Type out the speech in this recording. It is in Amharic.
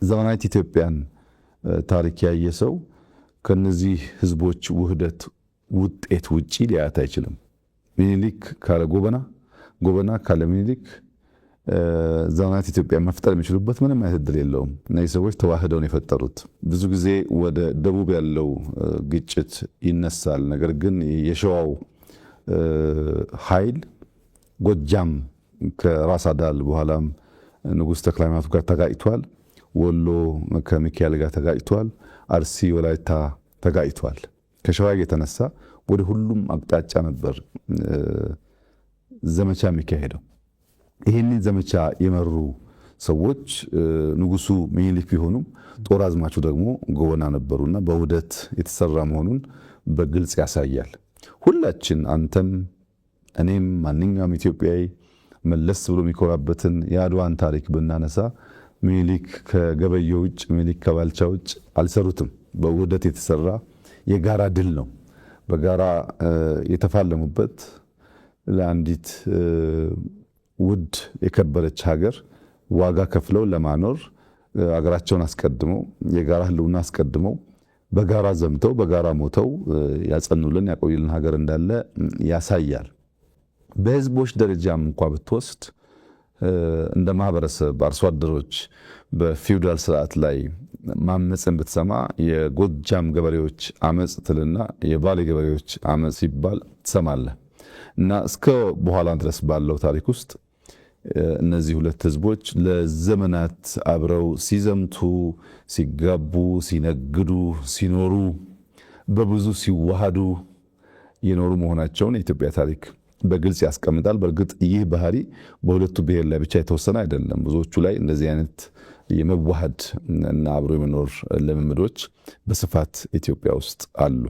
ዘመናዊት ኢትዮጵያን ታሪክ ያየ ሰው ከነዚህ ህዝቦች ውህደት ውጤት ውጪ ሊያት አይችልም። ሚኒሊክ ካለ ጎበና ካለ ሚኒሊክ ዘመናዊት ኢትዮጵያ መፍጠር የሚችሉበት ምንም አይነት እድል የለውም። እነዚህ ሰዎች ተዋህደው ነው የፈጠሩት። ብዙ ጊዜ ወደ ደቡብ ያለው ግጭት ይነሳል። ነገር ግን የሸዋው ኃይል ጎጃም ከራስ አዳል በኋላም ንጉሥ ተክለ ሃይማኖት ጋር ተጋጭቷል። ወሎ ከሚካኤል ጋር ተጋጭቷል። አርሲ ወላይታ ተጋጭቷል። ከሸዋ የተነሳ ወደ ሁሉም አቅጣጫ ነበር ዘመቻ የሚካሄደው። ይህንን ዘመቻ የመሩ ሰዎች ንጉሱ ሚኒሊክ ቢሆኑም ጦር አዝማቹ ደግሞ ጎበና ነበሩና በውህደት የተሰራ መሆኑን በግልጽ ያሳያል። ሁላችን አንተም እኔም ማንኛውም ኢትዮጵያዊ መለስ ብሎ የሚኮራበትን የአድዋን ታሪክ ብናነሳ ሚኒሊክ ከገበየው ውጭ ሚኒሊክ ከባልቻ ውጭ አልሰሩትም። በውህደት የተሰራ የጋራ ድል ነው። በጋራ የተፋለሙበት ለአንዲት ውድ የከበረች ሀገር ዋጋ ከፍለው ለማኖር ሀገራቸውን አስቀድመው የጋራ ህልውና አስቀድመው በጋራ ዘምተው በጋራ ሞተው ያጸኑልን ያቆዩልን ሀገር እንዳለ ያሳያል። በህዝቦች ደረጃም እንኳን ብትወስድ እንደ ማህበረሰብ አርሶ አደሮች በፊውዳል ስርዓት ላይ ማመፅን ብትሰማ የጎጃም ገበሬዎች አመፅ ትልና የባሌ ገበሬዎች አመፅ ሲባል ትሰማለህ። እና እስከ በኋላ ድረስ ባለው ታሪክ ውስጥ እነዚህ ሁለት ህዝቦች ለዘመናት አብረው ሲዘምቱ፣ ሲጋቡ፣ ሲነግዱ፣ ሲኖሩ በብዙ ሲዋሃዱ የኖሩ መሆናቸውን የኢትዮጵያ ታሪክ በግልጽ ያስቀምጣል። በእርግጥ ይህ ባህሪ በሁለቱ ብሔር ላይ ብቻ የተወሰነ አይደለም። ብዙዎቹ ላይ እንደዚህ አይነት የመዋሃድ እና አብሮ የመኖር ልምምዶች በስፋት ኢትዮጵያ ውስጥ አሉ።